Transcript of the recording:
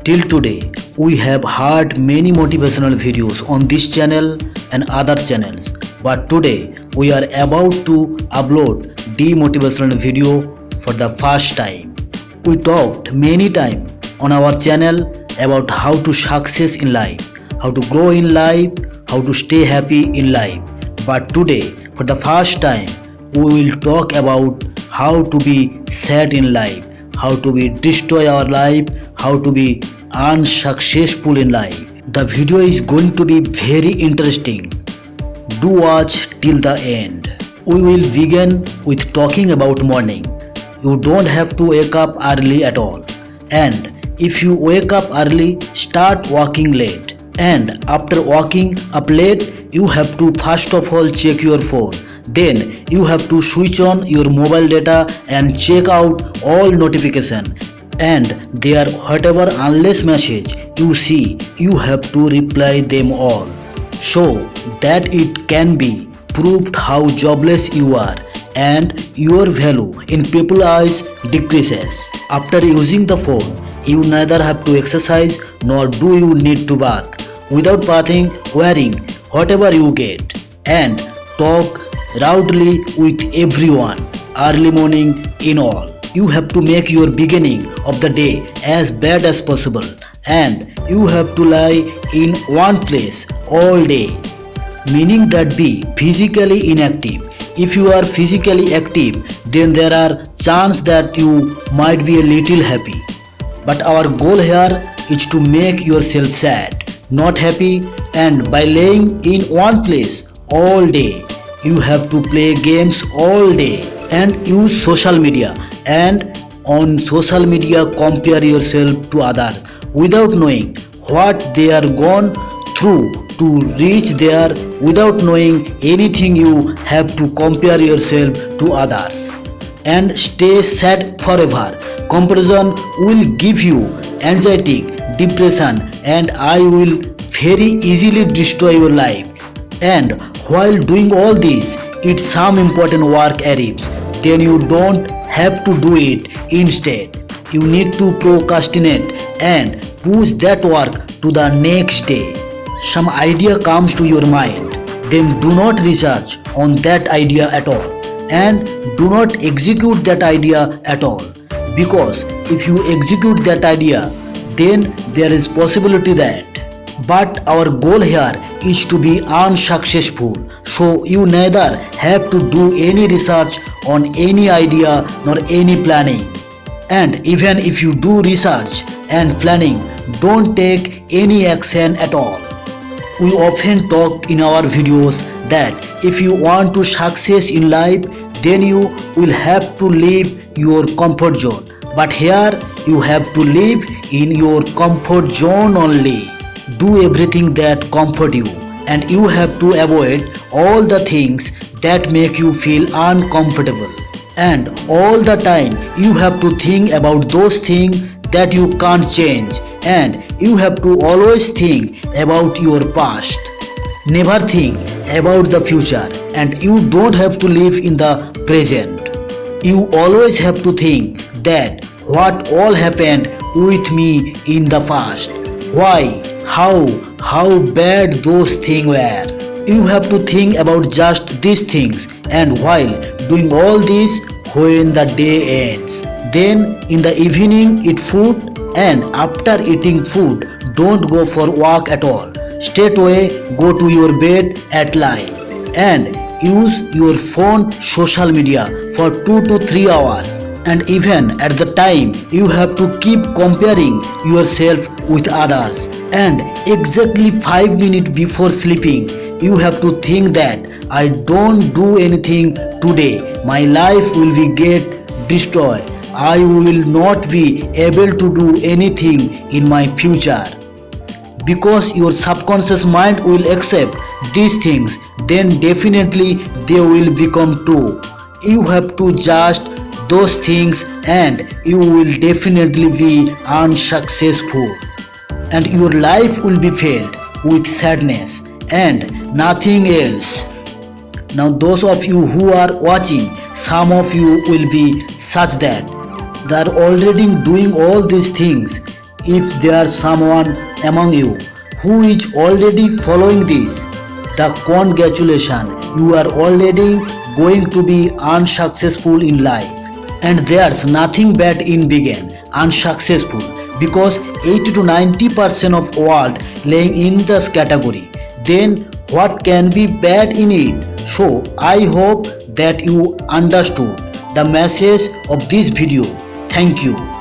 Till today, we have heard many motivational videos on this channel and other channels. But today, we are about to upload demotivational video for the first time. We talked many times on our channel about how to success in life, how to grow in life, how to stay happy in life. But today, for the first time, we will talk about how to be sad in life, how to be destroy our life, how to be unsuccessful in life. The video is going to be very interesting. Do watch till the end. We will begin with talking about morning. You don't have to wake up early at all. And if you wake up early, start walking late. And after waking up late, you have to first of all check your phone. Then you have to switch on your mobile data and check out all notification. And there whatever unless message you see, you have to reply them all. So that it can be proved how jobless you are and your value in people's eyes decreases. After using the phone, you neither have to exercise nor do you need to bath. Without bathing, wearing whatever you get and talk loudly with everyone early morning in all. You have to make your beginning of the day as bad as possible and you have to lie in one place all day, meaning that be physically inactive. If you are physically active, then there are chances that you might be a little happy. But our goal here is to make yourself sad, not happy, and by laying in one place all day, you have to play games all day and use social media, and on social media compare yourself to others without knowing what they are gone through to reach there. Without knowing anything, you have to compare yourself to others and stay sad forever. Comparison will give you anxiety, depression, and I will very easily destroy your life. And while doing all this, it's some important work arrives, then you don't have to do it. Instead, you need to procrastinate and push that work to the next day. Some idea comes to your mind, then do not research on that idea at all and do not execute that idea at all, because if you execute that idea, then there is possibility that. But our goal here is to be unsuccessful, so you neither have to do any research on any idea nor any planning. And even if you do research and planning, don't take any action at all. We often talk in our videos that if you want to success in life, then you will have to leave your comfort zone. But here you have to live in your comfort zone only. Do everything that comfort you, and you have to avoid all the things that make you feel uncomfortable. And all the time you have to think about those things that you can't change, and you have to always think about your past. Never think about the future, and you don't have to live in the present. You always have to think that what all happened with me in the past. Why? How bad those things were. You have to think about just these things, and while doing all this, when the day ends, then in the evening eat food, and after eating food, don't go for walk at all. Straight away go to your bed at night and use your phone social media for 2 to 3 hours. And even at the time, you have to keep comparing yourself with others. And exactly 5 minutes before sleeping, you have to think that I don't do anything today, my life will be get destroyed. I will not be able to do anything in my future. Because your subconscious mind will accept these things, then definitely they will become true. You have to just those things and you will definitely be unsuccessful, and your life will be filled with sadness and nothing else. Now those of you who are watching, some of you will be such that they are already doing all these things If there's someone among you who is already following this, the congratulations, you are already going to be unsuccessful in life. And there's nothing bad in being unsuccessful because 80 to 90% of world laying in this category. Then what can be bad in it? So I hope that you understood the message of this video. Thank you.